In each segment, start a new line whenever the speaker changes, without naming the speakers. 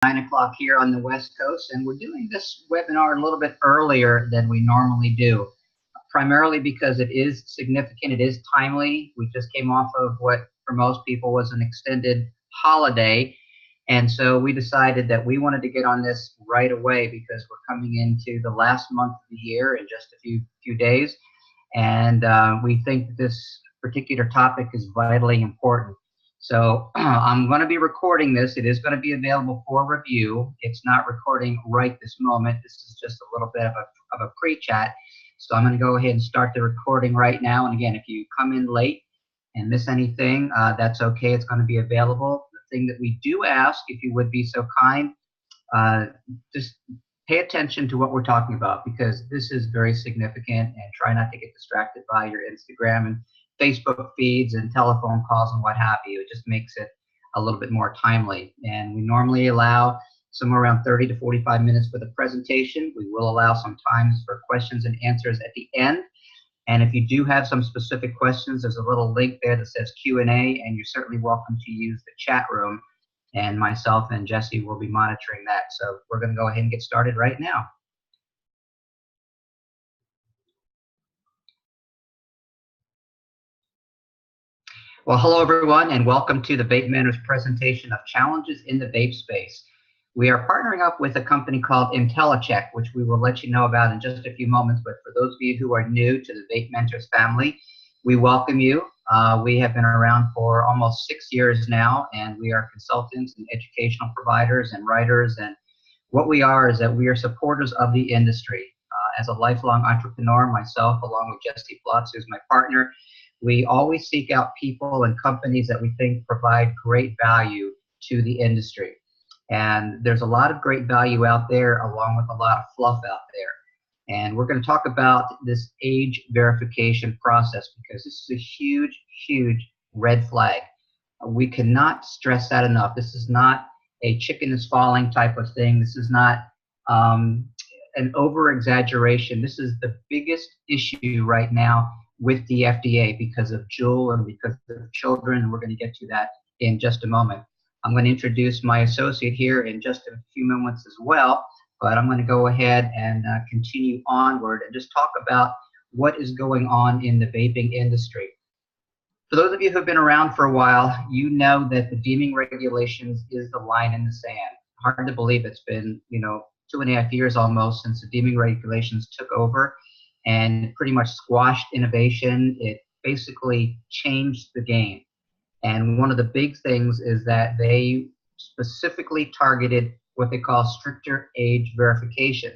9 o'clock here on the West Coast, and we're doing this webinar a little bit earlier than we normally do, primarily because it is significant, it is timely. We just came off of what for most people was an extended holiday, and so we decided that we wanted to get on this right away because we're coming into the last month of the year in just a few days, and we think that this particular topic is vitally important. So I'm going to be recording this. It is going to be available for review. It's not recording right this moment. This is just a little bit of a pre-chat. So I'm going to go ahead and start the recording right now. And again, if you come in late and miss anything, that's okay. It's going to be available. The thing that we do ask, if you would be so kind, just pay attention to what we're talking about, because this is very significant, and try not to get distracted by your Instagram and Facebook feeds and telephone calls and what have you. It just makes it a little bit more timely. And we normally allow somewhere around 30 to 45 minutes for the presentation. We will allow some times for questions and answers at the end. And if you do have some specific questions, there's a little link there that says Q&A, and you're certainly welcome to use the chat room. And myself and Jesse will be monitoring that. So we're going to go ahead and get started right now. Well, hello everyone, and welcome to the VapeMentors presentation of challenges in the vape space. We are partnering up with a company called IntelliCheck, which we will let you know about in just a few moments. But for those of you who are new to the VapeMentors family, we welcome you. We have been around for almost 6 years now, and we are consultants and educational providers and writers. And what we are is that we are supporters of the industry. As a lifelong entrepreneur myself, along with Jesse Plotz, who's my partner, we always seek out people and companies that we think provide great value to the industry. And there's a lot of great value out there, along with a lot of fluff out there. And we're going to talk about this age verification process, because this is a huge, huge red flag. We cannot stress that enough. This is not a chicken is falling type of thing. This is not an over-exaggeration. This is the biggest issue right now with the FDA because of Juul and because of children, and we're going to get to that in just a moment. I'm going to introduce my associate here in just a few moments as well, but I'm going to go ahead and continue onward and just talk about what is going on in the vaping industry. For those of you who have been around for a while, you know that the deeming regulations is the line in the sand. Hard to believe it's been, 2.5 years almost since the deeming regulations took over, and pretty much squashed innovation. It basically changed the game. And one of the big things is that they specifically targeted what they call stricter age verification.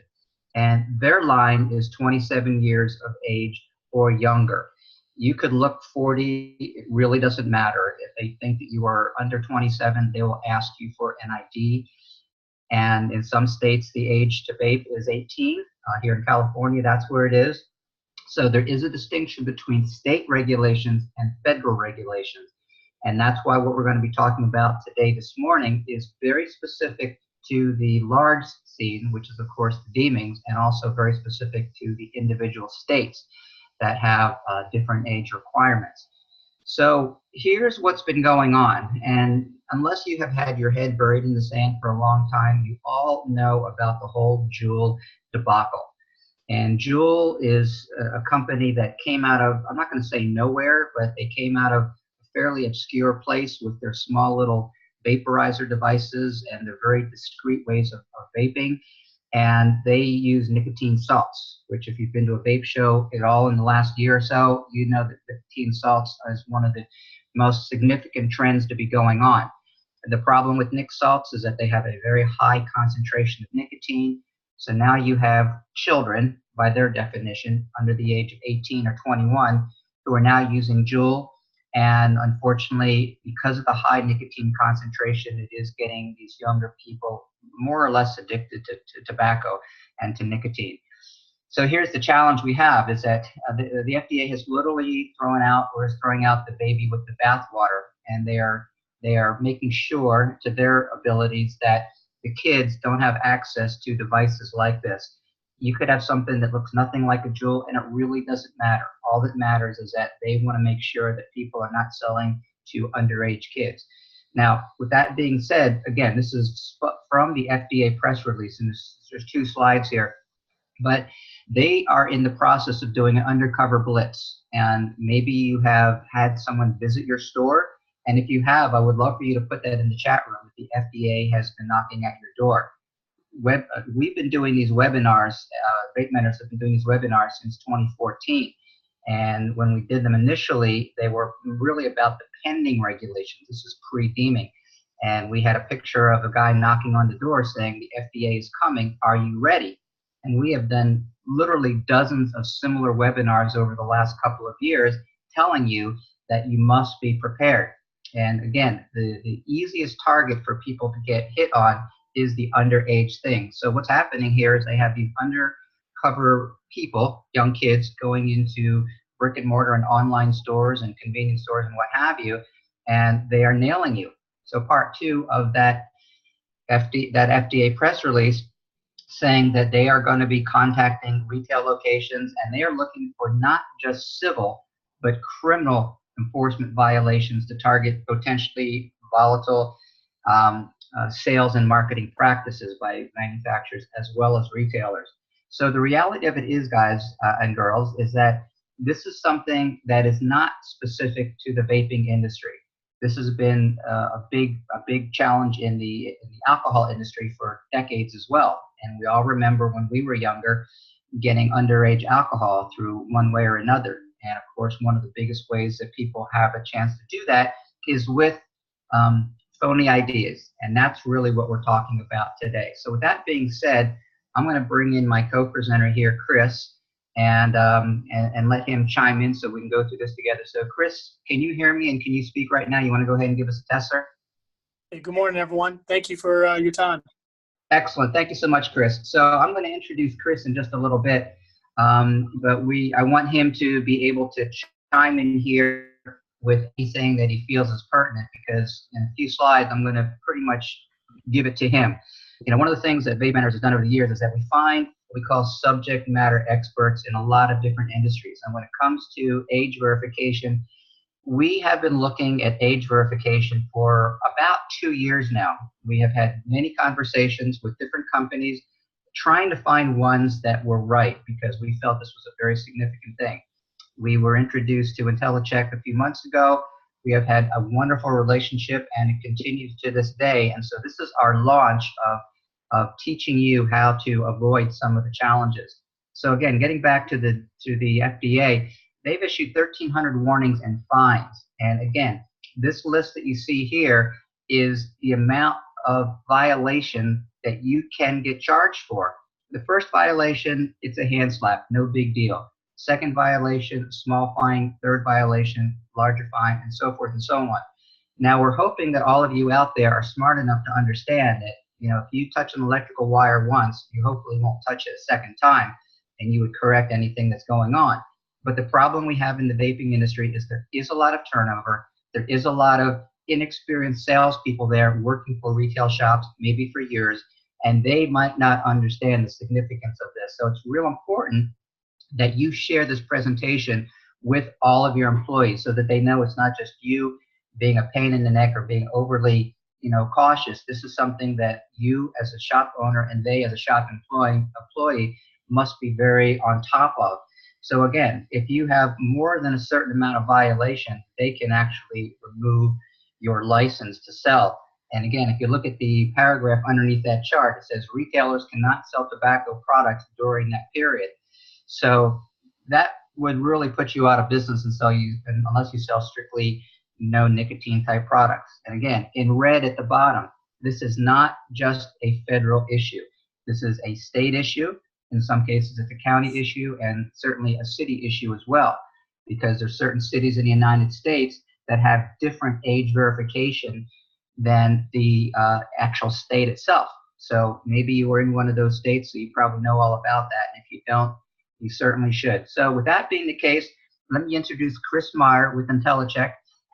And their line is 27 years of age or younger. You could look 40, it really doesn't matter. If they think that you are under 27, they will ask you for an ID. And in some states, the age to vape is 18. Here in California, that's where it is. So there is a distinction between state regulations and federal regulations. And that's why what we're going to be talking about today, this morning, is very specific to the large scene, which is, of course, the deemings, and also very specific to the individual states that have different age requirements. So here's what's been going on. And unless you have had your head buried in the sand for a long time, you all know about the whole Juul debacle. And Juul is a company that came out of, I'm not going to say nowhere, but they came out of a fairly obscure place with their small little vaporizer devices and their very discreet ways of vaping. And they use nicotine salts, which if you've been to a vape show at all in the last year or so, you know that nicotine salts is one of the most significant trends to be going on. And the problem with nic salts is that they have a very high concentration of nicotine. So now you have children, by their definition, under the age of 18 or 21, who are now using Juul. And unfortunately, because of the high nicotine concentration, it is getting these younger people more or less addicted to tobacco and to nicotine. So here's the challenge we have, is that the FDA has literally throwing out the baby with the bathwater, and they are making sure to their abilities that the kids don't have access to devices like this. You could have something that looks nothing like a Juul, and it really doesn't matter. All that matters is that they want to make sure that people are not selling to underage kids. Now, with that being said, again, this is from the FDA press release, and there's two slides here, but they are in the process of doing an undercover blitz. And maybe you have had someone visit your store. And if you have, I would love for you to put that in the chat room if the FDA has been knocking at your door. We've been doing these webinars, VapeMentors have been doing these webinars since 2014. And when we did them initially, they were really about the pending regulations. This is pre-deeming. And we had a picture of a guy knocking on the door saying, the FDA is coming, are you ready? And we have done literally dozens of similar webinars over the last couple of years telling you that you must be prepared. And again, the easiest target for people to get hit on is the underage thing. So what's happening here is they have these undercover people, young kids, going into brick and mortar and online stores and convenience stores and what have you, and they are nailing you. So part two of that FDA press release saying that they are going to be contacting retail locations, and they are looking for not just civil but criminal enforcement violations to target potentially volatile sales and marketing practices by manufacturers as well as retailers. So the reality of it is, guys and girls, is that this is something that is not specific to the vaping industry. This has been a big challenge in the alcohol industry for decades as well. And we all remember when we were younger getting underage alcohol through one way or another. And of course, one of the biggest ways that people have a chance to do that is with phony ideas. And that's really what we're talking about today. So with that being said, I'm going to bring in my co-presenter here, Chris, and let him chime in so we can go through this together. So Chris, can you hear me and can you speak right now? You want to go ahead and give us a test, sir?
Hey, good morning, everyone. Thank you for your time.
Excellent. Thank you so much, Chris. So I'm going to introduce Chris in just a little bit, but I want him to be able to chime in here with anything that he feels is pertinent, because in a few slides, I'm going to pretty much give it to him. You know, one of the things that VapeMentors has done over the years is that we find what we call subject matter experts in a lot of different industries. And when it comes to age verification, we have been looking at age verification for about 2 years now. We have had many conversations with different companies trying to find ones that were right, because we felt this was a very significant thing. We were introduced to IntelliCheck a few months ago. We have had a wonderful relationship, and it continues to this day. And so this is our launch of teaching you how to avoid some of the challenges. So again, getting back to the FDA, they've issued 1,300 warnings and fines. And again, this list that you see here is the amount of violation that you can get charged for. The first violation, it's a hand slap, no big deal. Second violation, small fine. Third violation, larger fine, and so forth and so on. Now, we're hoping that all of you out there are smart enough to understand that, you know, if you touch an electrical wire once, you hopefully won't touch it a second time, and you would correct anything that's going on. But the problem we have in the vaping industry is there is a lot of turnover. There is a lot of inexperienced salespeople there working for retail shops, maybe for years, and they might not understand the significance of this. So it's real important that you share this presentation with all of your employees so that they know it's not just you being a pain in the neck or being overly, you know, cautious. This is something that you as a shop owner and they as a shop employee must be very on top of. So again, if you have more than a certain amount of violation, they can actually remove your license to sell. And again, if you look at the paragraph underneath that chart, it says retailers cannot sell tobacco products during that period. So that would really put you out of business unless you sell strictly no nicotine type products. And again, in red at the bottom, this is not just a federal issue. This is a state issue. In some cases, it's a county issue, and certainly a city issue as well, because there's certain cities in the United States that have different age verification than the actual state itself. So maybe you were in one of those states, so you probably know all about that. And if you don't, you certainly should. So with that being the case, let me introduce Chris Meyer with IntelliCheck.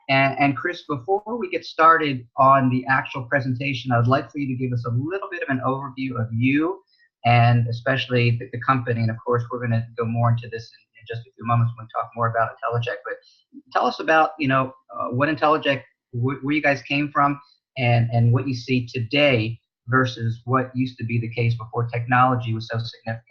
And Chris, before we get started on the actual presentation, I'd like for you to give us a little bit of an overview of you and especially the company. And of course, we're going to go more into this in just a few moments when we talk more about IntelliCheck. But tell us about, what IntelliCheck, where you guys came from, and what you see today versus what used to be the case before technology was so significant?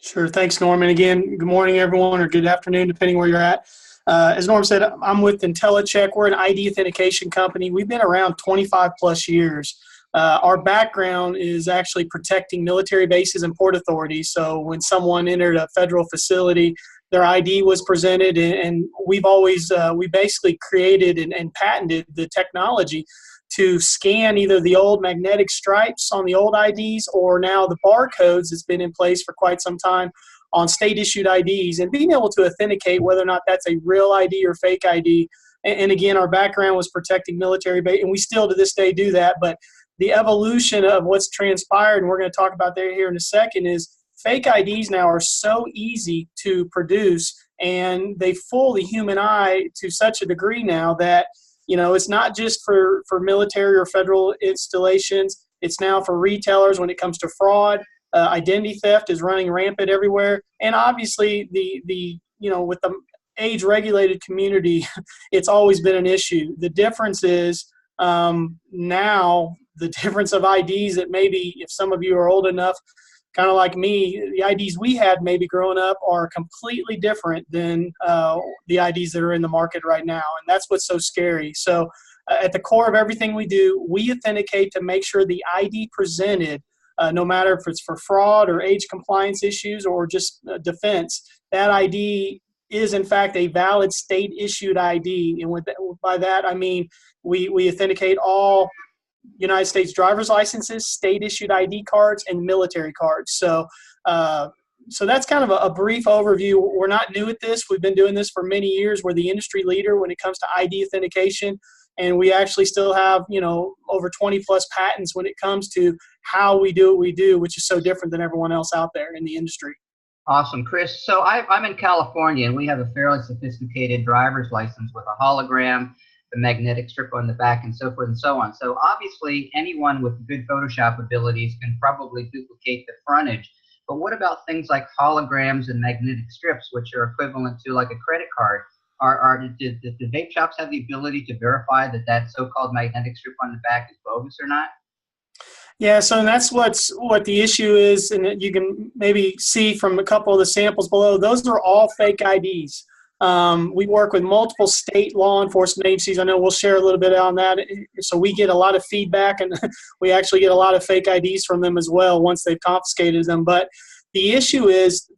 Sure. Thanks, Norman. Again, good morning, everyone, or good afternoon, depending where you're at. As Norm said, I'm with IntelliCheck. We're an ID authentication company. We've been around 25 plus years. Our background is actually protecting military bases and port authorities. So when someone entered a federal facility, their ID was presented, and we've always, we basically created and patented the technology to scan either the old magnetic stripes on the old IDs or now the barcodes that's been in place for quite some time on state-issued IDs, and being able to authenticate whether or not that's a real ID or fake ID. And again, our background was protecting military base, and we still to this day do that. But the evolution of what's transpired, and we're going to talk about that here in a second, is fake IDs now are so easy to produce, and they fool the human eye to such a degree now that, you know, it's not just for military or federal installations. It's now for retailers when it comes to fraud. Identity theft is running rampant everywhere. And obviously, the you know, with the age-regulated community, it's always been an issue. The difference is now the difference of IDs that maybe if some of you are old enough, kind of like me, the IDs we had maybe growing up are completely different than the IDs that are in the market right now. And that's what's so scary. So at the core of everything we do, we authenticate to make sure the ID presented, no matter if it's for fraud or age compliance issues or just defense, that ID is in fact a valid state-issued ID. And by that, I mean we authenticate all United States driver's licenses, state-issued ID cards, and military cards. So that's kind of a brief overview. We're not new at this. We've been doing this for many years. We're the industry leader when it comes to ID authentication, and we actually still have, you know, over 20-plus patents when it comes to how we do what we do, which is so different than everyone else out there in the industry.
Awesome, Chris. So I'm in California, and we have a fairly sophisticated driver's license with a hologram, the magnetic strip on the back, and so forth and so on. So obviously, anyone with good Photoshop abilities can probably duplicate the frontage. But what about things like holograms and magnetic strips, which are equivalent to like a credit card? Do the vape shops have the ability to verify that that so-called magnetic strip on the back is bogus or not?
Yeah, so that's what the issue is, and you can maybe see from a couple of the samples below. Those are all fake IDs. We work with multiple state law enforcement agencies. I know we'll share a little bit on that. So we get a lot of feedback, and we actually get a lot of fake IDs from them as well once they've confiscated them. But the issue is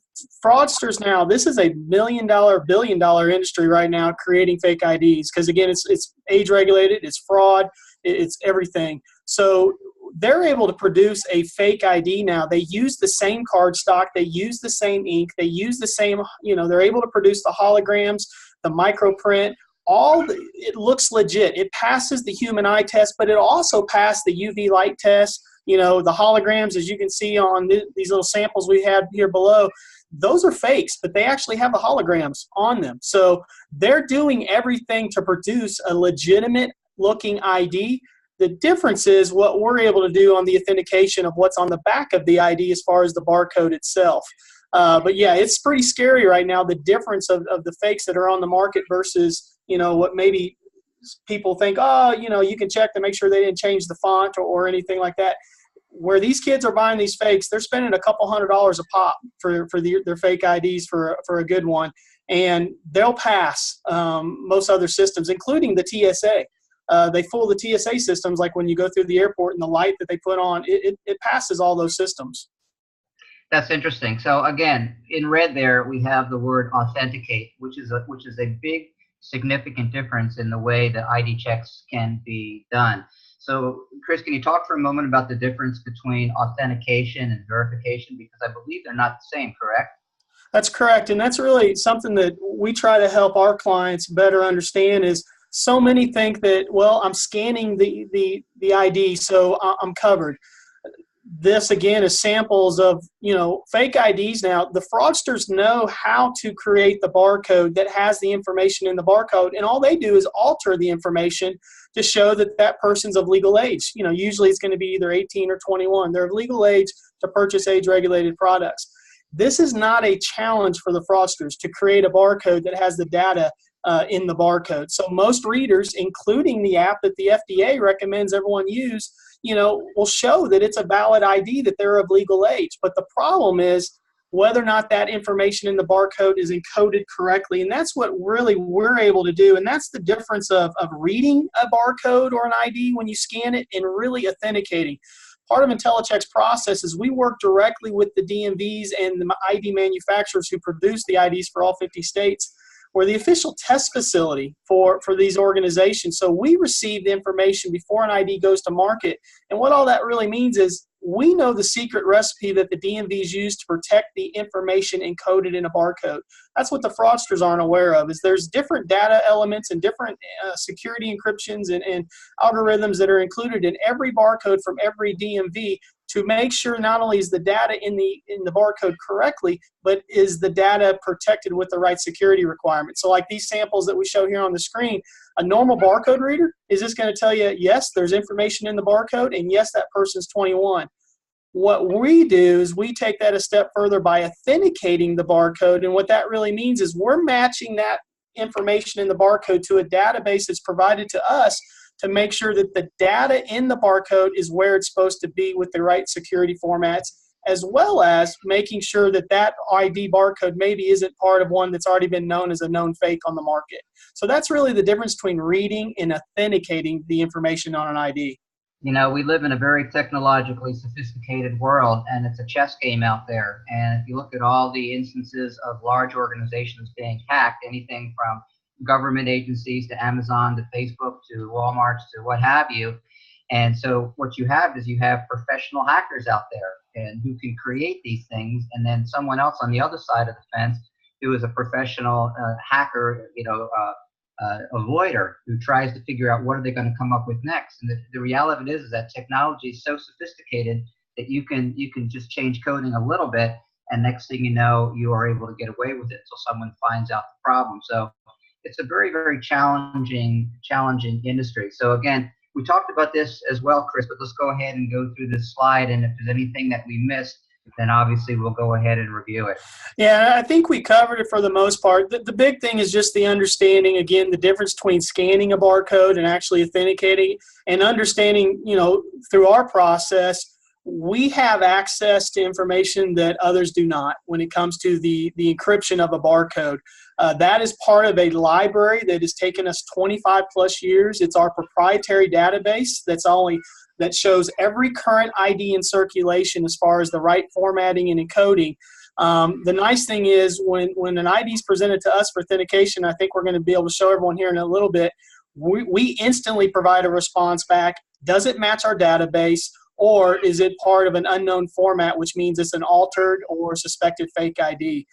fraudsters now, this is a $1 million, $1 billion industry right now creating fake IDs because, again, it's age regulated, it's fraud, it's everything. So they're able to produce a fake ID now. They use the same card stock. They use the same ink. They use the same, you know, they're able to produce the holograms, the microprint. It looks legit. It passes the human eye test, but it also passed the UV light test. You know, the holograms, as you can see on these little samples we have here below, those are fakes, but they actually have the holograms on them. So they're doing everything to produce a legitimate looking ID. The difference is what we're able to do on the authentication of what's on the back of the ID as far as the barcode itself. But yeah, it's pretty scary right now, the difference of the fakes that are on the market versus, you know, what maybe people think, oh, you know, you can check to make sure they didn't change the font or anything like that. Where these kids are buying these fakes, they're spending a couple $100s a pop for their fake IDs for a good one. And they'll pass most other systems, including the TSA. They fool the TSA systems, like when you go through the airport and the light that they put on, it passes all those systems.
That's interesting. So again, in red there, we have the word authenticate, which is a big, significant difference in the way that ID checks can be done. So Chris, can you talk for a moment about the difference between authentication and verification? Because I believe they're not the same, correct?
That's correct. And that's really something that we try to help our clients better understand is so many think that, well, I'm scanning the ID, so I'm covered. This, again, is samples of, you know, fake IDs. Now, the fraudsters know how to create the barcode that has the information in the barcode, and all they do is alter the information to show that that person's of legal age. You know, usually it's going to be either 18 or 21. They're of legal age to purchase age-regulated products. This is not a challenge for the fraudsters to create a barcode that has the data in the barcode. So most readers, including the app that the FDA recommends everyone use, will show that it's a valid ID, that they're of legal age. But the problem is whether or not that information in the barcode is encoded correctly. And that's what really we're able to do. And that's the difference of reading a barcode or an ID when you scan it and really authenticating. Part of IntelliCheck's process is we work directly with the DMVs and the ID manufacturers who produce the IDs for all 50 states. We're the official test facility for these organizations. So we receive the information before an ID goes to market. And what all that really means is we know the secret recipe that the DMVs use to protect the information encoded in a barcode. That's what the fraudsters aren't aware of, is there's different data elements and different security encryptions and algorithms that are included in every barcode from every DMV to make sure not only is the data in the barcode correctly, but is the data protected with the right security requirements. So like these samples that we show here on the screen, a normal barcode reader is just going to tell you, yes, there's information in the barcode, and yes, that person's 21. What we do is we take that a step further by authenticating the barcode, and what that really means is we're matching that information in the barcode to a database that's provided to us to make sure that the data in the barcode is where it's supposed to be with the right security formats, as well as making sure that that ID barcode maybe isn't part of one that's already been known as a known fake on the market. So that's really the difference between reading and authenticating the information on an ID.
We live in a very technologically sophisticated world, and it's a chess game out there. And if you look at all the instances of large organizations being hacked, anything from government agencies to Amazon to Facebook to Walmart to what have you. And so what you have is you have professional hackers out there and who can create these things, and then someone else on the other side of the fence who is a professional hacker, avoider, who tries to figure out what are they going to come up with next. And the reality of it is that technology is so sophisticated that you can just change coding a little bit, and next thing you know, you are able to get away with it until someone finds out the problem. So it's a very, very challenging industry. So again, we talked about this as well, Chris, but let's go ahead and go through this slide. And if there's anything that we missed, then obviously we'll go ahead and review it.
Yeah, I think we covered it for the most part. The big thing is just the understanding, again, the difference between scanning a barcode and actually authenticating, and understanding, through our process, we have access to information that others do not when it comes to the encryption of a barcode. That is part of a library that has taken us 25 plus years. It's our proprietary database that shows every current ID in circulation as far as the right formatting and encoding. The nice thing is when an ID is presented to us for authentication, I think we're going to be able to show everyone here in a little bit, we instantly provide a response back. Does it match our database, or is it part of an unknown format, which means it's an altered or suspected fake ID?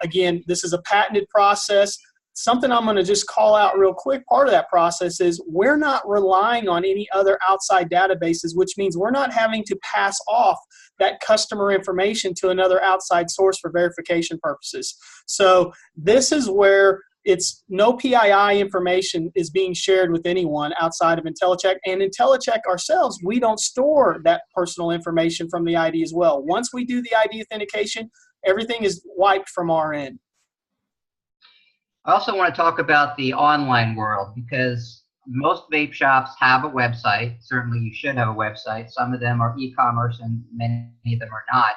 Again, this is a patented process. Something I'm going to just call out real quick, part of that process is we're not relying on any other outside databases, which means we're not having to pass off that customer information to another outside source for verification purposes. So this is where it's no PII information is being shared with anyone outside of IntelliCheck. And IntelliCheck ourselves, we don't store that personal information from the ID as well. Once we do the ID authentication, everything is wiped from our end.
I also want to talk about the online world, because most vape shops have a website. Certainly you should have a website. Some of them are e-commerce and many of them are not.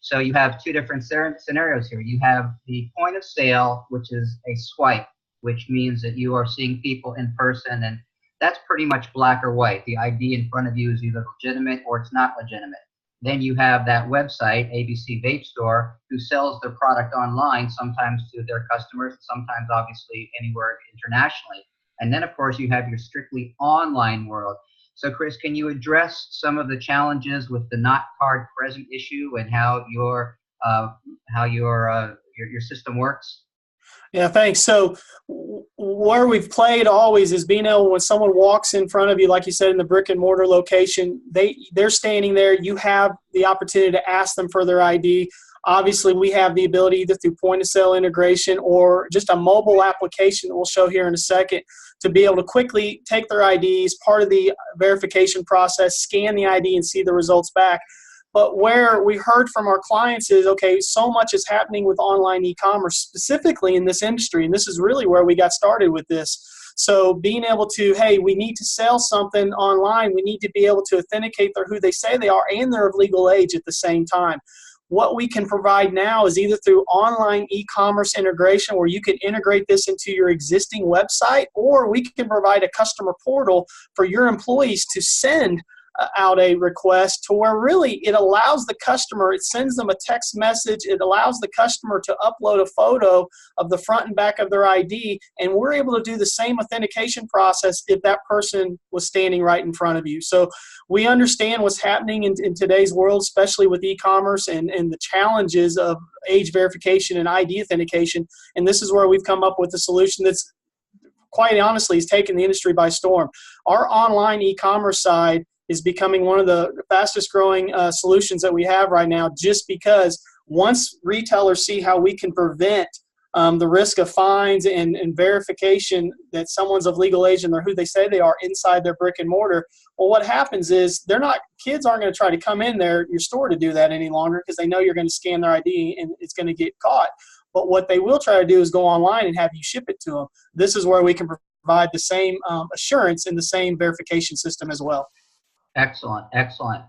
So you have two different scenarios here. You have the point of sale, which is a swipe, which means that you are seeing people in person, and that's pretty much black or white. The ID in front of you is either legitimate or it's not legitimate. Then you have that website, ABC Vape Store, who sells their product online, sometimes to their customers, sometimes obviously anywhere internationally. And then, of course, you have your strictly online world. So, Chris, can you address some of the challenges with the not card present issue and how your system works?
Yeah, thanks. So where we've played always is being able, when someone walks in front of you, like you said, in the brick and mortar location, they're standing there. You have the opportunity to ask them for their ID. Obviously, we have the ability either through point of sale integration or just a mobile application that we'll show here in a second to be able to quickly take their IDs, part of the verification process, scan the ID and see the results back. But where we heard from our clients is, okay, so much is happening with online e-commerce, specifically in this industry. And this is really where we got started with this. So being able to, hey, we need to sell something online. We need to be able to authenticate they're who they say they are and they're of legal age at the same time. What we can provide now is either through online e-commerce integration where you can integrate this into your existing website, or we can provide a customer portal for your employees to send out a request to where really it allows the customer, it sends them a text message, it allows the customer to upload a photo of the front and back of their ID, and we're able to do the same authentication process if that person was standing right in front of you. So we understand what's happening in today's world, especially with e-commerce and the challenges of age verification and ID authentication, and this is where we've come up with a solution that's quite honestly has taken the industry by storm. Our online e-commerce side is becoming one of the fastest growing solutions that we have right now, just because once retailers see how we can prevent the risk of fines and verification that someone's of legal age and they're who they say they are inside their brick and mortar, well, what happens is kids aren't going to try to come in your store to do that any longer because they know you're going to scan their ID and it's going to get caught. But what they will try to do is go online and have you ship it to them. This is where we can provide the same assurance and the same verification system as well.
Excellent, excellent.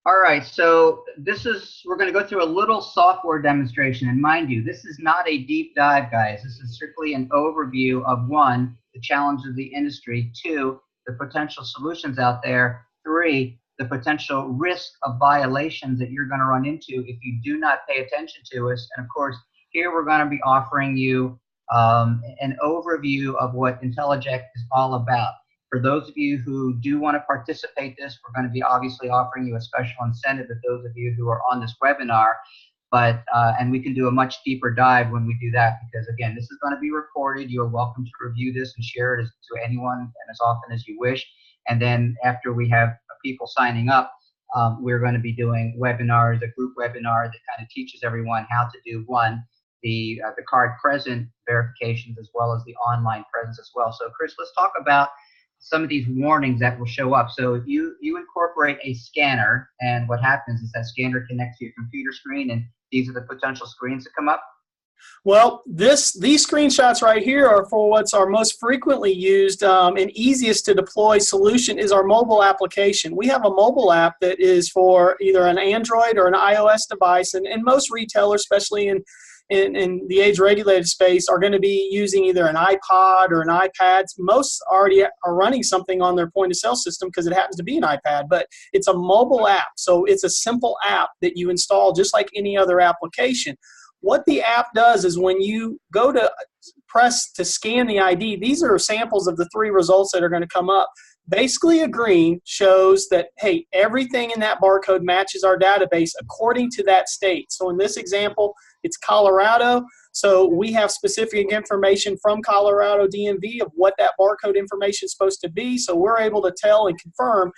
All right, so we're going to go through a little software demonstration, and mind you, this is not a deep dive, guys. This is strictly an overview of 1, the challenges of the industry, 2, the potential solutions out there, 3, the potential risk of violations that you're going to run into if you do not pay attention to us, and of course, here we're going to be offering you an overview of what IntelliJect is all about. For those of you who do want to participate in this, we're going to be obviously offering you a special incentive to those of you who are on this webinar, and we can do a much deeper dive when we do that, because again, this is going to be recorded. You're welcome to review this and share it to anyone and as often as you wish. And then after we have people signing up, we're going to be doing webinars, a group webinar that kind of teaches everyone how to do the card present verifications as well as the online presence as well. So Chris, let's talk about some of these warnings that will show up. So if you incorporate a scanner, and what happens is that scanner connects to your computer screen, and these are the potential screens that come up.
Well, these screenshots right here are for what's our most frequently used and easiest to deploy solution is our mobile application. We have a mobile app that is for either an Android or an iOS device, and most retailers, especially in the age-regulated space, are going to be using either an iPod or an iPad. Most already are running something on their point-of-sale system because it happens to be an iPad, but it's a mobile app. So it's a simple app that you install just like any other application. What the app does is when you go to press to scan the ID, these are samples of the 3 results that are going to come up. Basically, a green shows that, hey, everything in that barcode matches our database according to that state. So in this example, it's Colorado. So we have specific information from Colorado DMV of what that barcode information is supposed to be. So we're able to tell and confirm,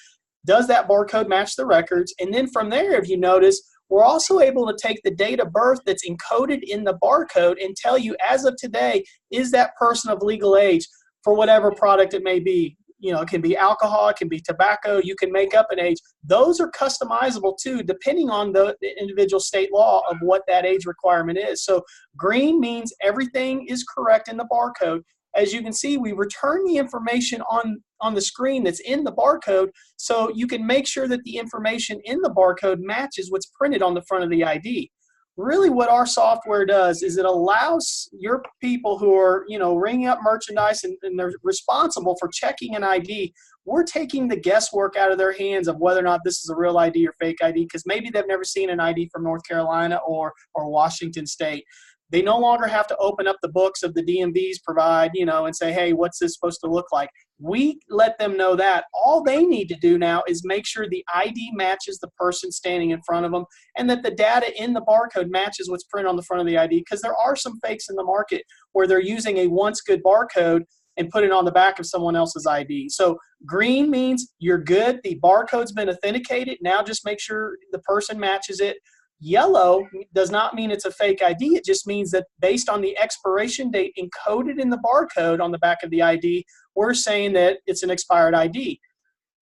does that barcode match the records? And then from there, if you notice, we're also able to take the date of birth that's encoded in the barcode and tell you, as of today, is that person of legal age for whatever product it may be. You know, it can be alcohol, it can be tobacco, you can make up an age. Those are customizable too, depending on the individual state law of what that age requirement is. So green means everything is correct in the barcode. As you can see, we return the information on the screen that's in the barcode, so you can make sure that the information in the barcode matches what's printed on the front of the ID. Really what our software does is it allows your people who are, ringing up merchandise and they're responsible for checking an ID. We're taking the guesswork out of their hands of whether or not this is a real ID or fake ID, because maybe they've never seen an ID from North Carolina or Washington State. They no longer have to open up the books of the DMVs provide, and say, hey, what's this supposed to look like? We let them know that. All they need to do now is make sure the ID matches the person standing in front of them and that the data in the barcode matches what's printed on the front of the ID, because there are some fakes in the market where they're using a once good barcode and put it on the back of someone else's ID. So green means you're good. The barcode's been authenticated. Now just make sure the person matches it. Yellow does not mean it's a fake ID. It just means that based on the expiration date encoded in the barcode on the back of the ID, we're saying that it's an expired ID.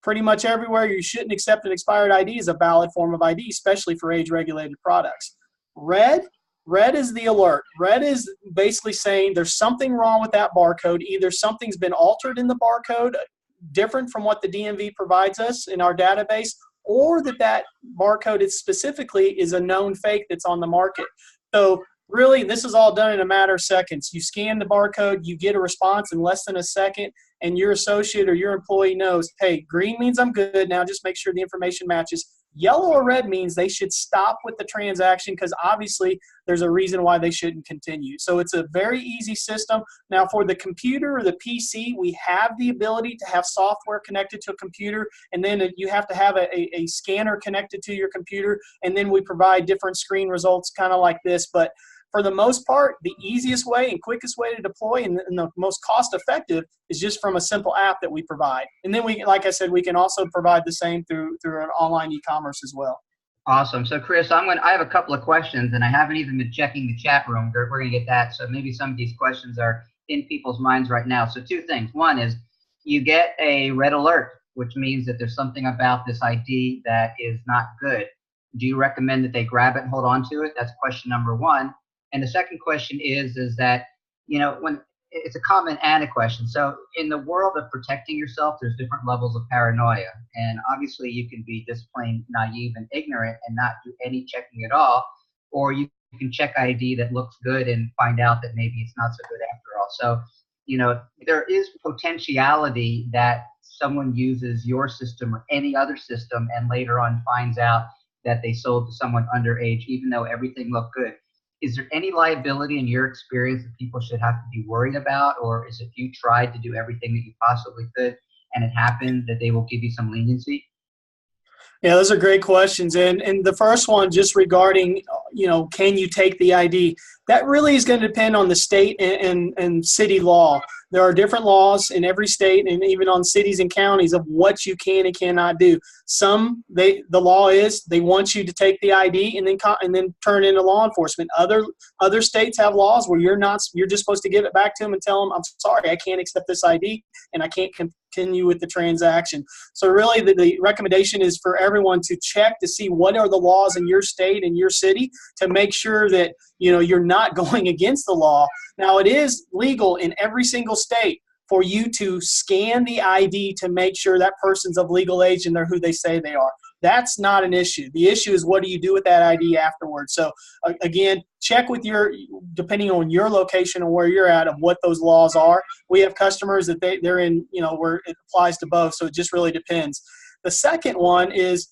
pretty much everywhere, you shouldn't accept an expired ID as a valid form of ID, especially for age-regulated products. Red is the alert. Red is basically saying there's something wrong with that barcode. Either something's been altered in the barcode, different from what the DMV provides us in our database, or that barcode is specifically is a known fake that's on the market. So really, this is all done in a matter of seconds. You scan the barcode, you get a response in less than a second, and your associate or your employee knows, hey, green means I'm good. Now just make sure the information matches. Yellow or red means they should stop with the transaction because obviously there's a reason why they shouldn't continue. So it's a very easy system. Now for the computer or the PC, we have the ability to have software connected to a computer, and then you have to have a scanner connected to your computer, and then we provide different screen results kind of like this. But for the most part, the easiest way and quickest way to deploy and the most cost-effective is just from a simple app that we provide. And then we, like I said, we can also provide the same through an online e-commerce as well.
Awesome. So Chris, I have a couple of questions, and I haven't even been checking the chat room. We're going to get that. So maybe some of these questions are in people's minds right now. So two things. One is you get a red alert, which means that there's something about this ID that is not good. Do you recommend that they grab it and hold on to it? That's question number one. And the second question is that, when it's a comment and a question. So in the world of protecting yourself, there's different levels of paranoia. And obviously you can be just plain naive and ignorant and not do any checking at all. Or you can check ID that looks good and find out that maybe it's not so good after all. So, there is potentiality that someone uses your system or any other system and later on finds out that they sold to someone underage, even though everything looked good. Is there any liability in your experience that people should have to be worried about? Or is if you tried to do everything that you possibly could and it happened, that they will give you some leniency?
Yeah, those are great questions. And the first one, just regarding, can you take the ID? That really is going to depend on the state and city law. There are different laws in every state and even on cities and counties of what you can and cannot do. Some, the law is they want you to take the ID and then turn it into law enforcement. Other states have laws where you're just supposed to give it back to them and tell them, I'm sorry, I can't accept this ID and I can't continue with the transaction. So really the recommendation is for everyone to check to see what are the laws in your state and your city to make sure that you're not going against the law. Now, it is legal in every single state for you to scan the ID to make sure that person's of legal age and they're who they say they are. That's not an issue. The issue is what do you do with that ID afterwards. So again, check with depending on your location and where you're at of what those laws are. We have customers that they're in, where it applies to both. So it just really depends. The second one is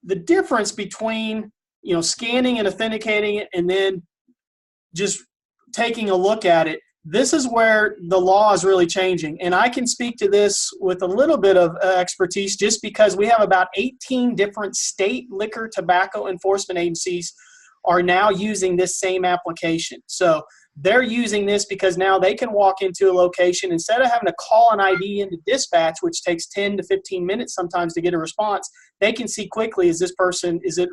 the difference between, scanning and authenticating it and then just taking a look at it. This is where the law is really changing. And I can speak to this with a little bit of expertise just because we have about 18 different state liquor tobacco enforcement agencies are now using this same application. So they're using this because now they can walk into a location instead of having to call an ID into dispatch, which takes 10 to 15 minutes sometimes to get a response. They can see quickly, is it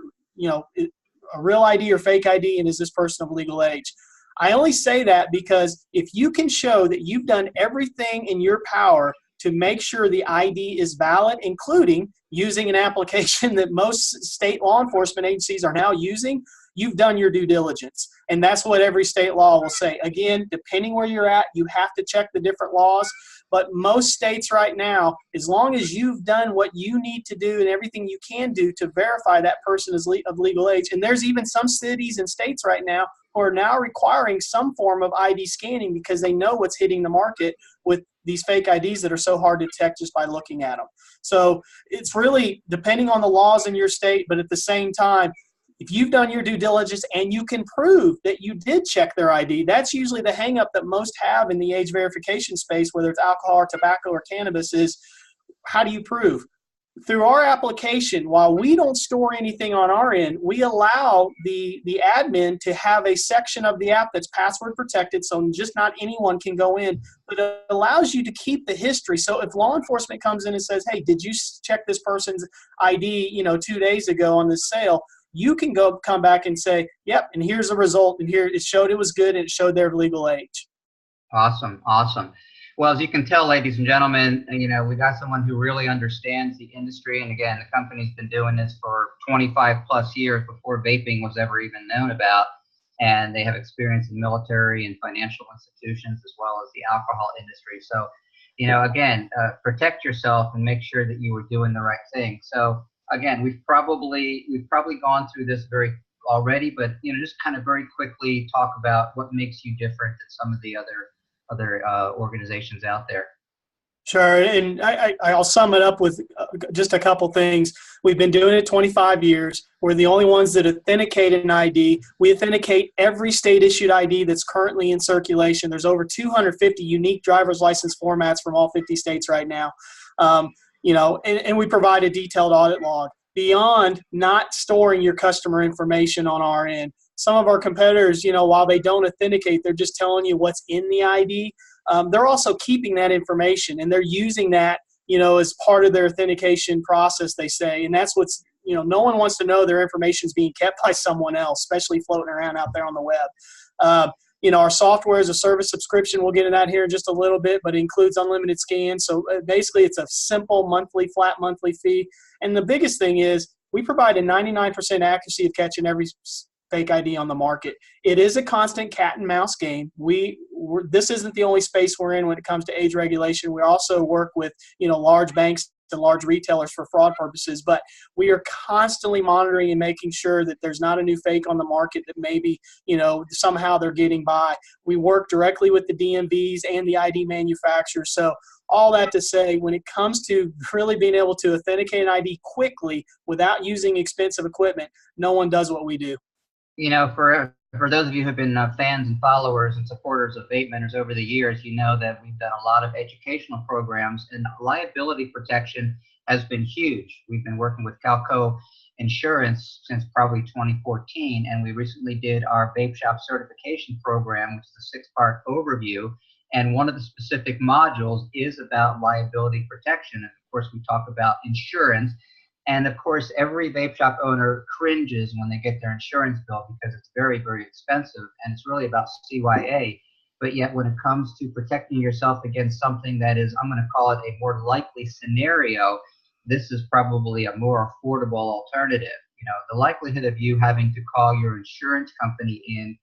a real ID or fake ID, and is this person of legal age? I only say that because if you can show that you've done everything in your power to make sure the ID is valid, including using an application that most state law enforcement agencies are now using, you've done your due diligence. And that's what every state law will say. Again, depending where you're at, you have to check the different laws. But most states right now, as long as you've done what you need to do and everything you can do to verify that person is of legal age, and there's even some cities and states right now who are now requiring some form of ID scanning because they know what's hitting the market with these fake IDs that are so hard to detect just by looking at them. So it's really depending on the laws in your state, but at the same time, if you've done your due diligence and you can prove that you did check their ID, that's usually the hang up that most have in the age verification space, whether it's alcohol or tobacco or cannabis, is how do you prove? Through our application, while we don't store anything on our end, we allow the admin to have a section of the app that's password protected, so just not anyone can go in, but it allows you to keep the history. So if law enforcement comes in and says, hey, did you check this person's ID 2 days ago on this sale? You can come back and say, yep, and here's the result, and here it showed it was good, and it showed their legal age.
Awesome. Well, as you can tell, ladies and gentlemen, we got someone who really understands the industry. And again, the company's been doing this for 25 plus years before vaping was ever even known about. And they have experience in military and financial institutions as well as the alcohol industry. So, again, protect yourself and make sure that you are doing the right thing. So again, we've probably gone through this very already, but just kind of very quickly talk about what makes you different than some of the other organizations out there.
Sure, and I'll sum it up with just a couple things. We've been doing it 25 years. We're the only ones that authenticate an ID. We authenticate every state-issued ID that's currently in circulation. There's over 250 unique driver's license formats from all 50 states right now. And we provide a detailed audit log. Beyond not storing your customer information on our end, some of our competitors, while they don't authenticate, they're just telling you what's in the ID. They're also keeping that information, and they're using that, as part of their authentication process, they say. And that's what's, no one wants to know their information is being kept by someone else, especially floating around out there on the web. Our software is a service subscription. We'll get into that here in just a little bit, but it includes unlimited scans. So basically, it's a simple flat monthly fee. And the biggest thing is we provide a 99% accuracy of catching every fake ID on the market. It is a constant cat and mouse game. This isn't the only space we're in when it comes to age regulation. We also work with, large banks and large retailers for fraud purposes, but we are constantly monitoring and making sure that there's not a new fake on the market that maybe, somehow they're getting by. We work directly with the DMVs and the ID manufacturers. So all that to say, when it comes to really being able to authenticate an ID quickly without using expensive equipment, no one does what we do.
For those of you who have been fans and followers and supporters of VapeMentors over the years, you know that we've done a lot of educational programs, and liability protection has been huge. We've been working with Calco Insurance since probably 2014, and we recently did our Vape Shop certification program, which is a 6-part overview. And one of the specific modules is about liability protection. And of course, we talk about insurance. And of course, every vape shop owner cringes when they get their insurance bill because it's very, very expensive, and it's really about CYA. But yet when it comes to protecting yourself against something that is, I'm going to call it a more likely scenario, this is probably a more affordable alternative. The likelihood of you having to call your insurance company in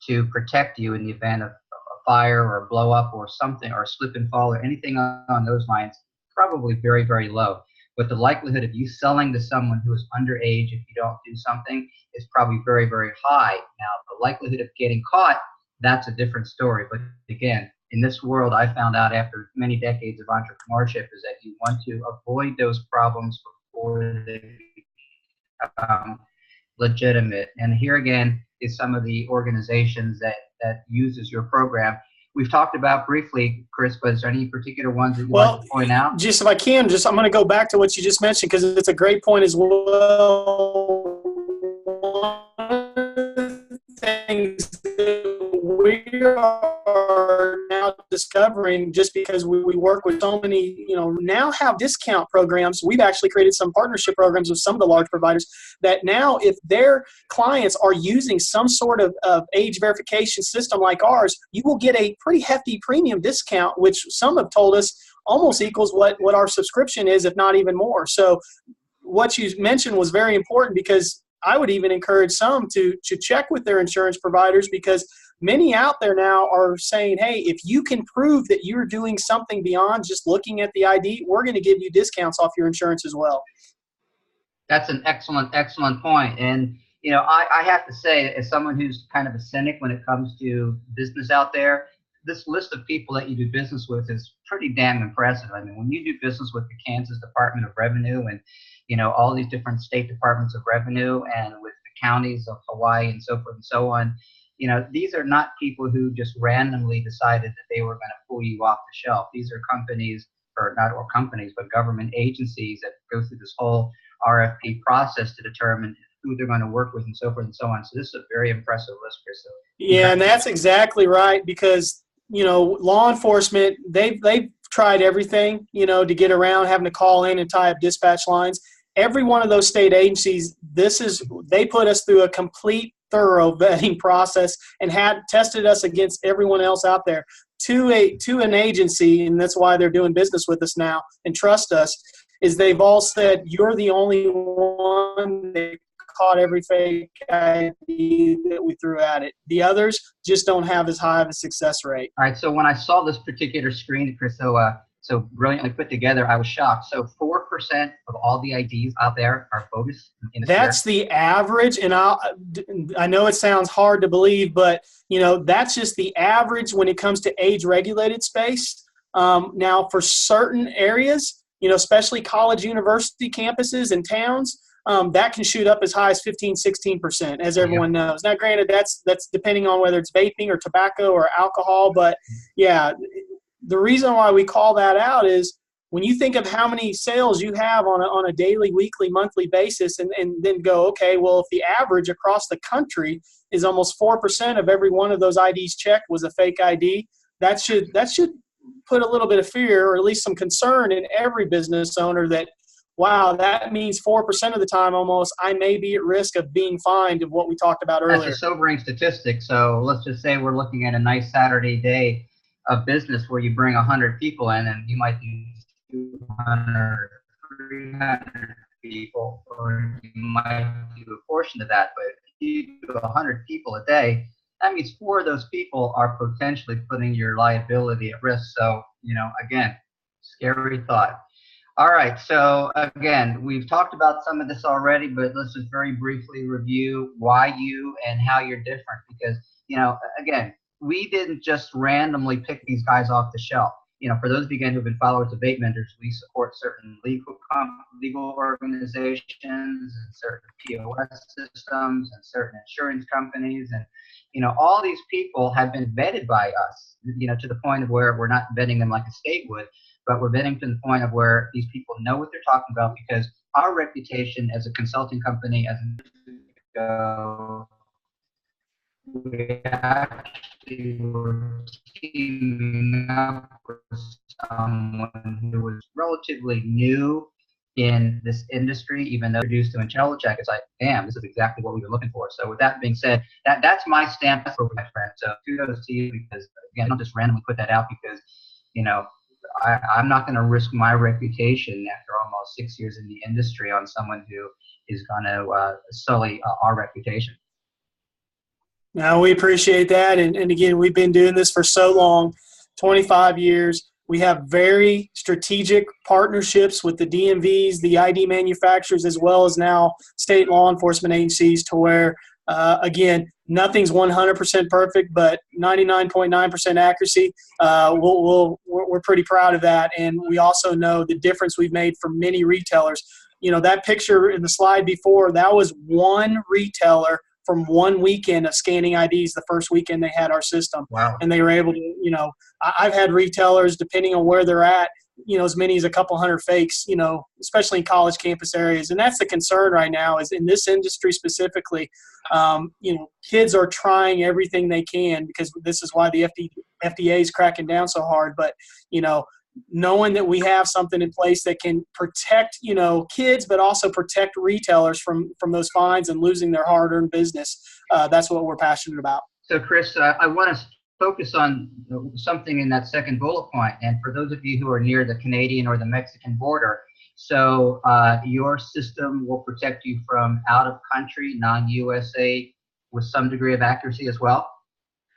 to protect you in the event of a fire or a blow up or something, or a slip and fall or anything on those lines, probably very, very low. But the likelihood of you selling to someone who is underage if you don't do something is probably very, very high. Now, the likelihood of getting caught, that's a different story. But again, in this world, I found out after many decades of entrepreneurship is that you want to avoid those problems before they become legitimate. And here again is some of the organizations that uses your program. We've talked about briefly, Chris, but is there any particular ones that you'd like to point out?
Just if I can, I'm going to go back to what you just mentioned because it's a great point as well. One of the things that we are now discovering, just because we work with so many, now have discount programs. We've actually created some partnership programs with some of the large providers that now, if their clients are using some sort of age verification system like ours, you will get a pretty hefty premium discount, which some have told us almost equals what our subscription is, if not even more. So what you mentioned was very important, because I would even encourage some to check with their insurance providers, because many out there now are saying, hey, if you can prove that you're doing something beyond just looking at the ID, we're going to give you discounts off your insurance as well.
That's an excellent point. And, I have to say, as someone who's kind of a cynic when it comes to business out there, this list of people that you do business with is pretty damn impressive. I mean, when you do business with the Kansas Department of Revenue and, all these different state departments of revenue, and with the counties of Hawaii and so forth and so on, these are not people who just randomly decided that they were going to pull you off the shelf. These are companies, or companies, but government agencies that go through this whole RFP process to determine who they're going to work with and so forth and so on. So this is a very impressive list, Chris. So,
yeah, and that's exactly right, because, law enforcement, they've tried everything, to get around having to call in and tie up dispatch lines. Every one of those state agencies, they put us through a complete thorough vetting process and had tested us against everyone else out there. To an agency, and that's why they're doing business with us now and trust us, is they've all said, you're the only one that caught every fake ID that we threw at it. The others just don't have as high of a success rate.
All right, so when I saw this particular screen that Chris so brilliantly put together, I was shocked. So 4% of all the IDs out there are bogus in the
That's the average, and I know it sounds hard to believe, but that's just the average when it comes to age-regulated space. Now, for certain areas, especially college, university campuses and towns, that can shoot up as high as 15, 16%, as everyone knows. Now, granted, that's depending on whether it's vaping or tobacco or alcohol, but yeah, the reason why we call that out is when you think of how many sales you have on a daily, weekly, monthly basis, and then go, okay, well, if the average across the country is almost 4% of every one of those IDs checked was a fake ID, that should put a little bit of fear, or at least some concern, in every business owner that, wow, that means 4% of the time almost I may be at risk of being fined, of what we talked about earlier.
That's a sobering statistic. So let's just say we're looking at a nice Saturday day of business where you bring 100 people in, and you might do 200, 300 people, or you might do a portion of that. But if you do 100 people a day, that means 4 of those people are potentially putting your liability at risk. So, again, scary thought. All right, so again, we've talked about some of this already, but let's just very briefly review why you and how you're different. Because, again, we didn't just randomly pick these guys off the shelf. For those of you again who've been followers of VapeMentors, we support certain legal organizations and certain POS systems and certain insurance companies, and all these people have been vetted by us. To the point of where we're not vetting them like a state would, but we're vetting to the point of where these people know what they're talking about, because our reputation as a consulting company, as a we actually were teaming up with someone who was relatively new in this industry, even though introduced to IntelliCheck. It's like, damn, this is exactly what we were looking for. So with that being said, that's my stamp for my friend. So kudos to you, because again, I don't just randomly put that out because, I'm not going to risk my reputation after almost 6 years in the industry on someone who is going to sully our reputation.
Now, we appreciate that. And again, we've been doing this for so long, 25 years. We have very strategic partnerships with the DMVs, the ID manufacturers, as well as now state law enforcement agencies, to where, again, nothing's 100% perfect, but 99.9% accuracy. We're pretty proud of that. And we also know the difference we've made for many retailers. That picture in the slide before, that was one retailer from one weekend of scanning IDs, the first weekend they had our system.
Wow.
And they were able to, I've had retailers, depending on where they're at, as many as a couple hundred fakes, especially in college campus areas. And that's the concern right now, is in this industry specifically, kids are trying everything they can, because this is why the FDA is cracking down so hard. But, knowing that we have something in place that can protect, kids, but also protect retailers from those fines and losing their hard-earned business, that's what we're passionate about.
So, Chris, I want to focus on something in that second bullet point. And for those of you who are near the Canadian or the Mexican border, so your system will protect you from out-of-country, non-USA, with some degree of accuracy as well?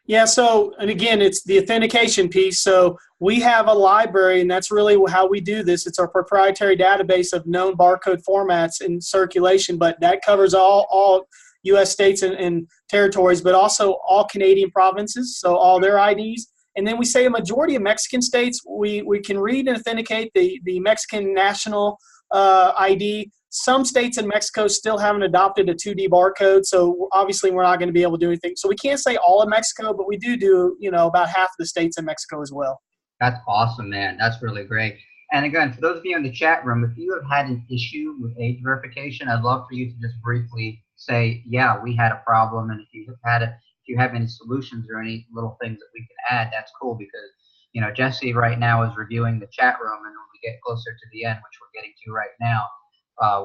Yeah, so, and again, it's the authentication piece. So we have a library, and that's really how we do this. It's our proprietary database of known barcode formats in circulation, but that covers all U.S. states and territories, but also all Canadian provinces, so all their IDs. And then we say a majority of Mexican states, we can read and authenticate the Mexican national ID. Some states in Mexico still haven't adopted a 2D barcode, so obviously we're not going to be able to do anything. So we can't say all of Mexico, but we do about half the states in Mexico as well.
That's awesome, man. That's really great. And again, for those of you in the chat room, if you have had an issue with age verification, I'd love for you to just briefly say, yeah, we had a problem. And if you have any solutions or any little things that we can add, that's cool, because Jesse right now is reviewing the chat room, and when we get closer to the end, which we're getting to right now,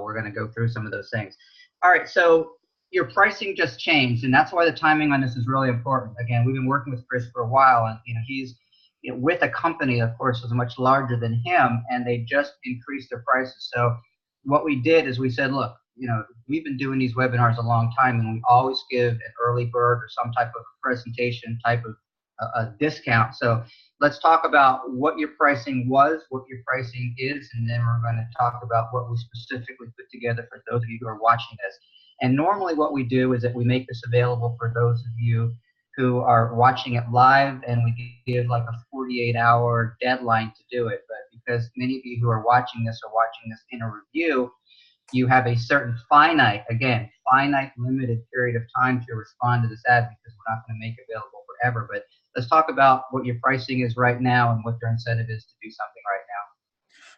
we're going to go through some of those things. All right, so your pricing just changed, and that's why the timing on this is really important. Again, we've been working with Chris for a while, and he's with a company, of course, was much larger than him, and they just increased their prices. So what we did is we said, look, we've been doing these webinars a long time, and we always give an early bird or some type of presentation type of a discount. So let's talk about what your pricing was, what your pricing is, and then we're going to talk about what we specifically put together for those of you who are watching this. And normally what we do is that we make this available for those of you who are watching it live, and we give like a 48-hour deadline to do it. But because many of you who are watching this in a review, you have a certain finite limited period of time to respond to this ad, because we're not going to make it available forever. But let's talk about what your pricing is right now and what your incentive is to do something right now.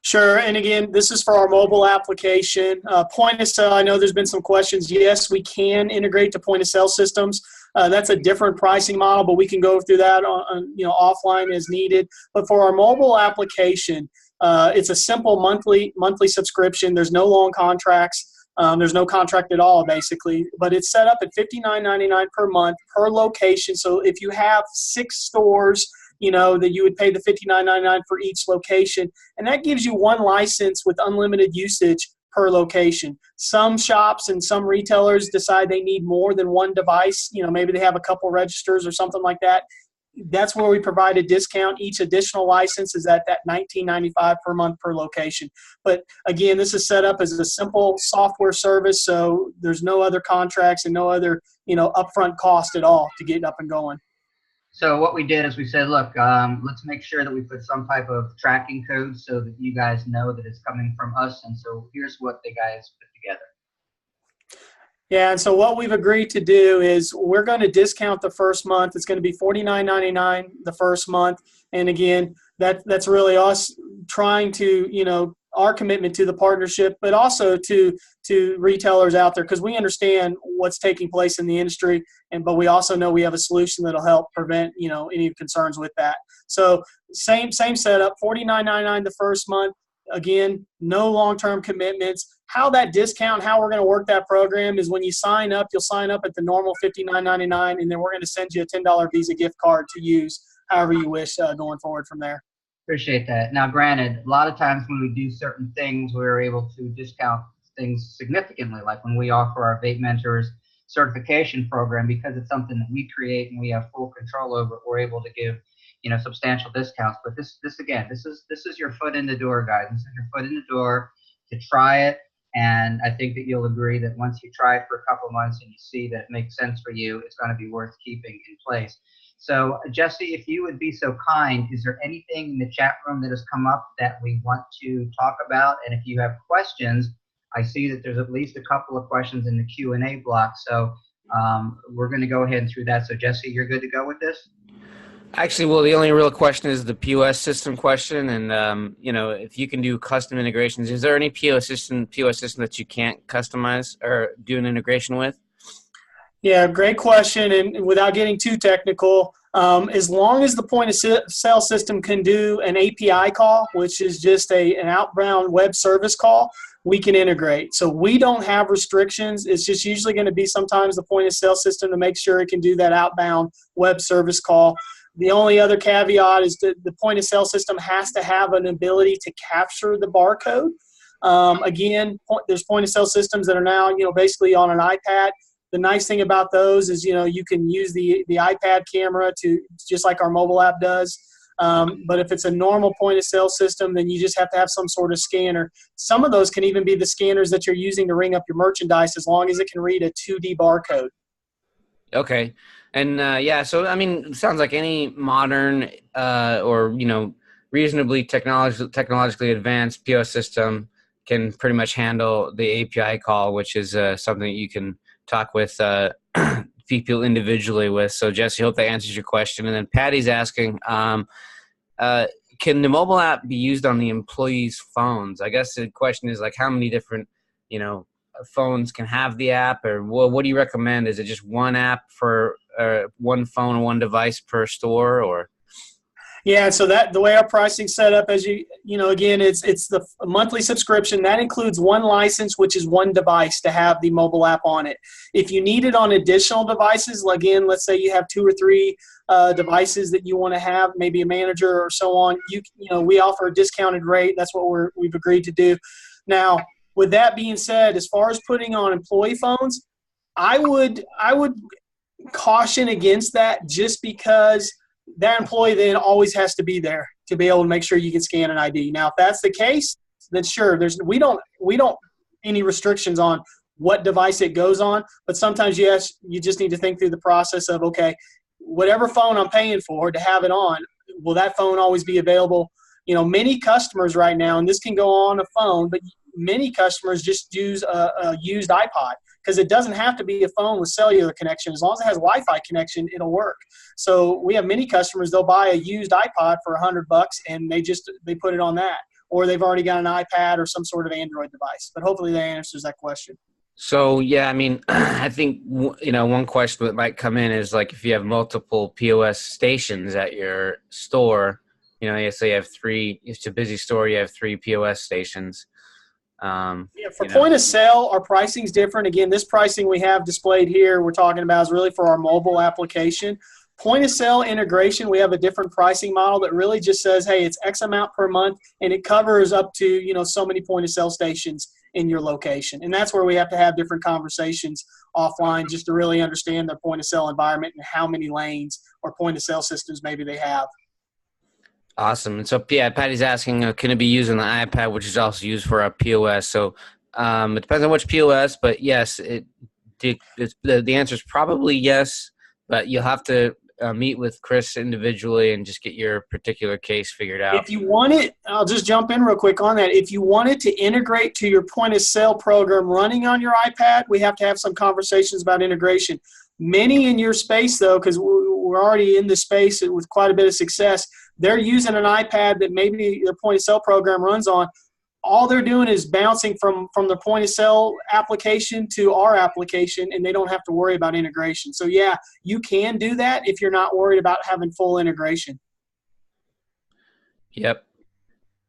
Sure. And again, this is for our mobile application. Point of sale, I know there's been some questions. Yes, we can integrate to point of sale systems. That's a different pricing model, but we can go through that on offline as needed. But for our mobile application, it's a simple monthly subscription. There's no long contracts. There's no contract at all, basically. But it's set up at $59.99 per month per location. So if you have 6 stores, that you would pay the $59.99 for each location. And that gives you one license with unlimited usage per location. Some shops and some retailers decide they need more than one device. Maybe they have a couple registers or something like that. That's where we provide a discount. Each additional license is at that $19.95 per month per location. But again, this is set up as a simple software service, so there's no other contracts and no other upfront cost at all to get up and going.
So what we did is we said, look, let's make sure that we put some type of tracking code so that you guys know that it's coming from us. And so here's what the guys put together.
Yeah, and so what we've agreed to do is we're going to discount the first month. It's going to be $49.99 the first month. And again, that's really us trying to, our commitment to the partnership, but also to retailers out there, because we understand what's taking place in the industry, but we also know we have a solution that'll help prevent any concerns with that. So same setup, $49.99 the first month. Again, no long-term commitments. How that discount, how we're going to work that program is when you sign up, you'll sign up at the normal $59.99, and then we're going to send you a $10 Visa gift card to use however you wish going forward from there.
Appreciate that. Now, granted, a lot of times when we do certain things, we're able to discount things significantly, like when we offer our VapeMentors certification program, because it's something that we create and we have full control over, we're able to give substantial discounts. But this is your foot in the door, guys. This is your foot in the door to try it. And I think that you'll agree that once you try it for a couple of months and you see that it makes sense for you, it's going to be worth keeping in place. So, Jesse, if you would be so kind, is there anything in the chat room that has come up that we want to talk about? And if you have questions, I see that there's at least a couple of questions in the Q&A block. So we're going to go ahead and through that. So, Jesse, you're good to go with this?
Actually, well, the only real question is the POS system question. And, if you can do custom integrations, is there any POS system that you can't customize or do an integration with?
Yeah, great question. And without getting too technical, as long as the point of sale system can do an API call, which is just an outbound web service call, we can integrate. So we don't have restrictions. It's just usually going to be sometimes the point of sale system to make sure it can do that outbound web service call. The only other caveat is that the point of sale system has to have an ability to capture the barcode. Again, there's point of sale systems that are now, basically on an iPad. The nice thing about those is, you can use the iPad camera to just like our mobile app does. But if it's a normal point of sale system, then you just have to have some sort of scanner. Some of those can even be the scanners that you're using to ring up your merchandise, as long as it can read a 2D barcode.
Okay. And so, it sounds like any modern or, reasonably technologically advanced POS system can pretty much handle the API call, which is something that you can talk with people individually with. So, Jesse, hope that answers your question. And then Patty's asking, can the mobile app be used on the employees' phones? I guess the question is how many different, phones can have the app, or what do you recommend? Is it just one app for one phone, one device per store, or?
Yeah, so that the way our pricing's set up, as again, it's the monthly subscription that includes one license, which is one device to have the mobile app on it. If you need it on additional devices, again, let's say you have 2 or 3 devices that you want to have, maybe a manager or so on. We offer a discounted rate. That's what we've agreed to do. Now, with that being said, as far as putting on employee phones, I would caution against that, just because that employee then always has to be there to be able to make sure you can scan an ID. Now, if that's the case, then sure, we don't any restrictions on what device it goes on, but sometimes you just need to think through the process of, okay, whatever phone I'm paying for to have it on, will that phone always be available? Many customers right now, and this can go on a phone, but many customers just use a used iPod, because it doesn't have to be a phone with cellular connection. As long as it has Wi-Fi connection, it'll work. So we have many customers, they'll buy a used iPod for $100 and they put it on that, or they've already got an iPad or some sort of Android device. But hopefully that answers that question.
So, yeah, I mean, I think, one question that might come in is, like, if you have multiple POS stations at your store, let's say you have 3, it's a busy store, you have 3 POS stations.
For point of sale, our pricing is different. Again, this pricing we have displayed here, we're talking about, is really for our mobile application. Point of sale integration, we have a different pricing model that really just says, hey, it's X amount per month, and it covers up to, so many point of sale stations in your location. And that's where we have to have different conversations offline just to really understand their point of sale environment and how many lanes or point of sale systems maybe they have.
Awesome. And so, yeah, Patty's asking, can it be used on the iPad, which is also used for our POS? So it depends on which POS, but yes, the answer is probably yes, but you'll have to meet with Chris individually and just get your particular case figured out.
If you want it, I'll just jump in real quick on that. If you want it to integrate to your point of sale program running on your iPad, we have to have some conversations about integration. Many in your space, though, because we're already in this space with quite a bit of success, they're using an iPad that maybe their point of sale program runs on. All they're doing is bouncing from the point of sale application to our application, and they don't have to worry about integration. So, yeah, you can do that if you're not worried about having full integration.
Yep.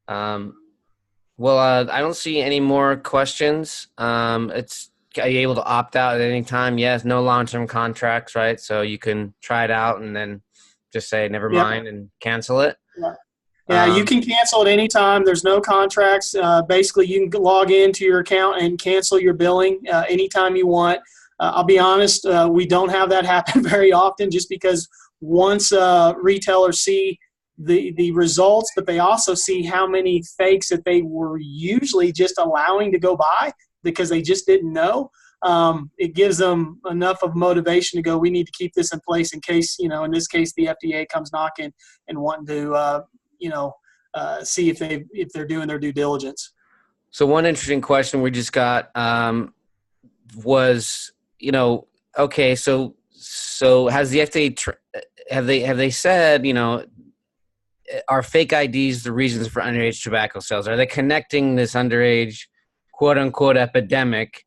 I don't see any more questions. Are you able to opt out at any time? Yes, no long-term contracts, right? So you can try it out and then just say never mind and cancel it.
Yeah, you can cancel at any time. There's no contracts. Basically, you can log into your account and cancel your billing anytime you want. I'll be honest, we don't have that happen very often, just because once retailers see the results, but they also see how many fakes that they were usually just allowing to go by because they just didn't know. It gives them enough of motivation to go, we need to keep this in place in case, in this case, the FDA comes knocking and wanting to, see if they're doing their due diligence.
So one interesting question we just got was, okay, so has the FDA have they said, are fake IDs the reasons for underage tobacco sales? Are they connecting this underage quote unquote epidemic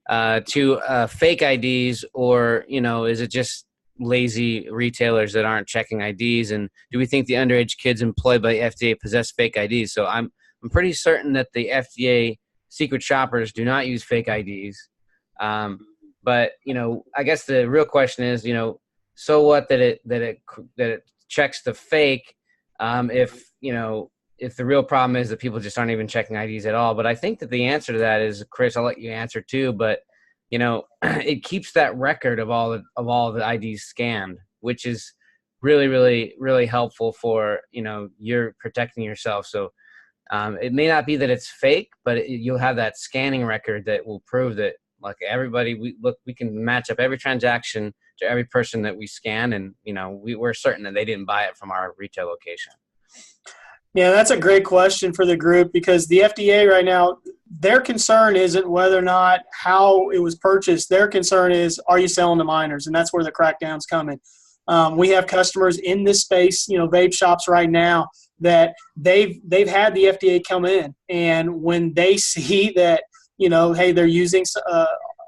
to fake IDs, or is it just lazy retailers that aren't checking IDs? And do we think the underage kids employed by the FDA possess fake IDs? So I'm pretty certain that the FDA secret shoppers do not use fake IDs. But I guess the real question is, so what that it checks the fake, if the real problem is that people just aren't even checking IDs at all. But I think that the answer to that is, Chris, I'll let you answer too, but it keeps that record of all the IDs scanned, which is really, really, really helpful for, you're protecting yourself. So it may not be that it's fake, but you'll have that scanning record that will prove that, like, everybody, we can match up every transaction to every person that we scan, and we're certain that they didn't buy it from our retail location.
Yeah, that's a great question for the group, because the FDA right now, their concern isn't whether or not how it was purchased. Their concern is, are you selling to minors? And that's where the crackdown's coming. We have customers in this space, vape shops right now, that they've had the FDA come in, and when they see that, hey, they're using a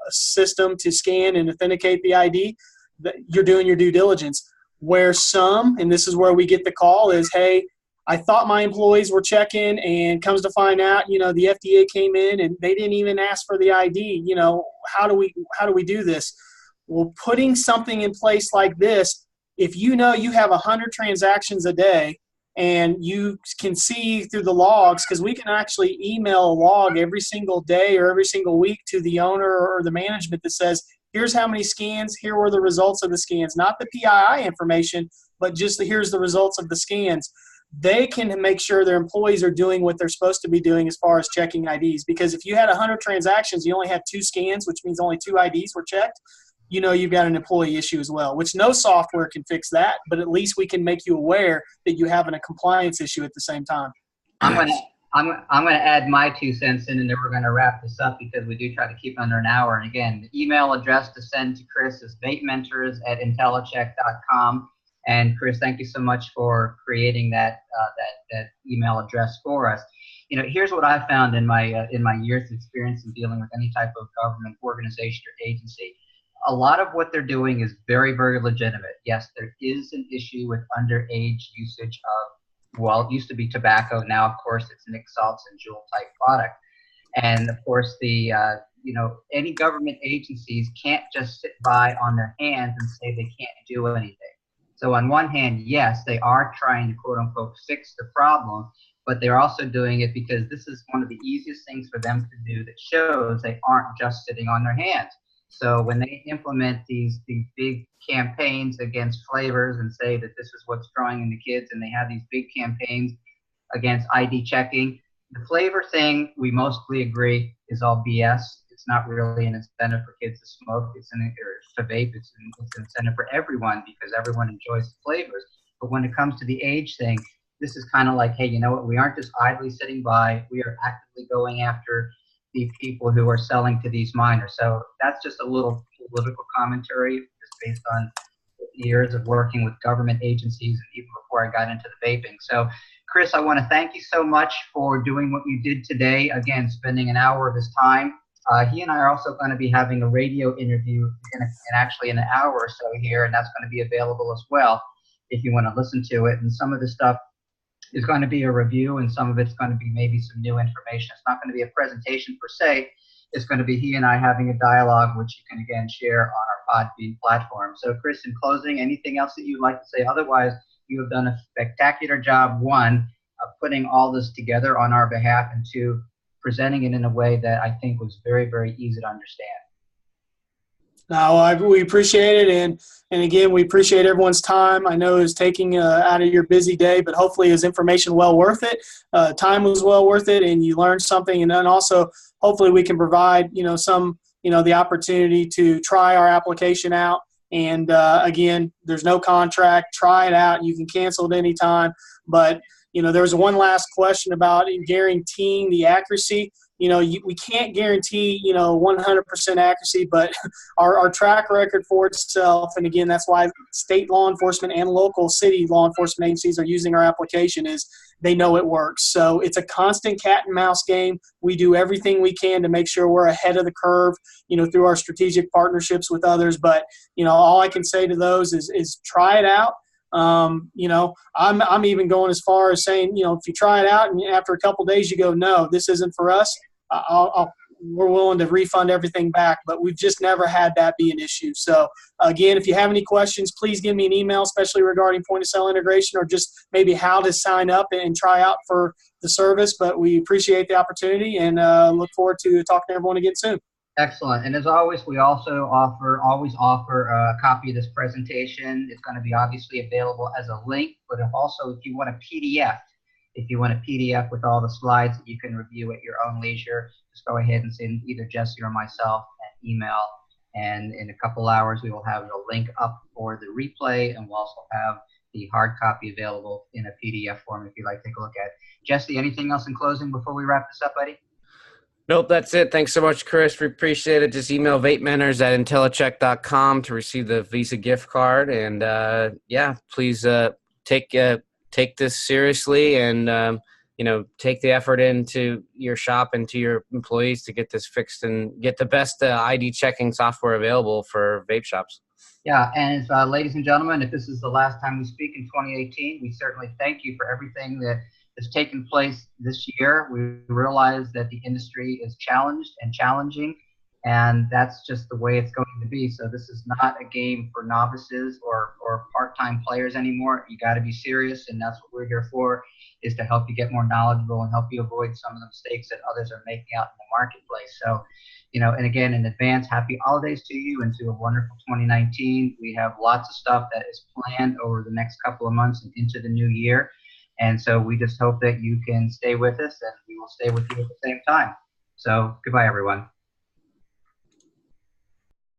system to scan and authenticate the ID, that you're doing your due diligence. where some, and this is where we get the call, is, hey, I thought my employees were checking, and comes to find out, the FDA came in and they didn't even ask for the ID. How do we do this? Well, putting something in place like this, if you have 100 transactions a day, and you can see through the logs, because we can actually email a log every single day or every single week to the owner or the management that says, here's how many scans, here were the results of the scans, not the PII information, but just here's the results of the scans. They can make sure their employees are doing what they're supposed to be doing as far as checking IDs. Because if you had 100 transactions, you only had 2 scans, which means only 2 IDs were checked, you've got an employee issue as well, which no software can fix that, but at least we can make you aware that you have a compliance issue at the same time.
I'm gonna add my 2 cents in, and then we're gonna wrap this up because we do try to keep under an hour. And again, the email address to send to Chris is VapeMentors@intellicheck.com. And Chris, thank you so much for creating that email address for us. Here's what I found in my years of experience in dealing with any type of government organization or agency. A lot of what they're doing is very, very legitimate. Yes, there is an issue with underage usage of, well, it used to be tobacco. Now, of course, it's nic salts and Juul type product. And of course, any government agencies can't just sit by on their hands and say they can't do anything. So on one hand, yes, they are trying to quote unquote fix the problem, but they're also doing it because this is one of the easiest things for them to do that shows they aren't just sitting on their hands. So when they implement these big campaigns against flavors and say that this is what's drawing in the kids, and they have these big campaigns against ID checking, the flavor thing, we mostly agree, is all BS. It's not really an incentive for kids to smoke. It's to vape. It's an incentive for everyone because everyone enjoys the flavors. But when it comes to the age thing, this is kind of like, hey, you know what? We aren't just idly sitting by. We are actively going after the people who are selling to these minors. So that's just a little political commentary just based on years of working with government agencies and even before I got into the vaping. So Chris, I want to thank you so much for doing what you did today. Again, spending an hour of his time. He and I are also going to be having a radio interview in actually an hour or so here, and that's going to be available as well if you want to listen to it. And some of the stuff is going to be a review, and some of it's going to be maybe some new information. It's not going to be a presentation per se. It's going to be he and I having a dialogue, which you can again share on our Podbean platform. So Chris, in closing, anything else that you'd like to say? Otherwise, you have done a spectacular job, 1, of putting all this together on our behalf, and 2, presenting it in a way that I think was very, very easy to understand.
No, we appreciate it, and again, we appreciate everyone's time. I know it's taking out of your busy day, but hopefully it was information well worth it. Time was well worth it, and you learned something. And then also, hopefully we can provide, some, the opportunity to try our application out. And again, there's no contract. Try it out. You can cancel at any time. But there was one last question about guaranteeing the accuracy. We can't guarantee, 100% accuracy, but our track record for itself, and again, that's why state law enforcement and local city law enforcement agencies are using our application, is they know it works. So it's a constant cat and mouse game. We do everything we can to make sure we're ahead of the curve, through our strategic partnerships with others. But, all I can say to those is try it out. I'm even going as far as saying, if you try it out and after a couple of days you go, no, this isn't for us, we're willing to refund everything back. But we've just never had that be an issue. So again, if you have any questions, please give me an email, especially regarding point of sale integration or just maybe how to sign up and try out for the service. But we appreciate the opportunity and look forward to talking to everyone again soon.
Excellent. And as always, we also always offer a copy of this presentation. It's going to be obviously available as a link, but also if you want a PDF with all the slides that you can review at your own leisure, just go ahead and send either Jesse or myself an email. And in a couple hours, we will have the link up for the replay, and we'll also have the hard copy available in a PDF form if you'd like to take a look at it. Jesse, anything else in closing before we wrap this up, buddy?
Nope, that's it. Thanks so much, Chris. We appreciate it. Just email VapeMentors@intellicheck.com to receive the Visa gift card. And, please take this seriously. And, take the effort into your shop and to your employees to get this fixed and get the best ID checking software available for vape shops.
Yeah, and ladies and gentlemen, if this is the last time we speak in 2018, we certainly thank you for everything that has taken place this year. We realize that the industry is challenged and challenging, and that's just the way it's going to be. So this is not a game for novices or part-time players anymore. You got to be serious, and that's what we're here for, is to help you get more knowledgeable and help you avoid some of the mistakes that others are making out in the marketplace. So, and again, in advance, happy holidays to you and to a wonderful 2019. We have lots of stuff that is planned over the next couple of months and into the new year. And so we just hope that you can stay with us, and we will stay with you at the same time. So goodbye, everyone.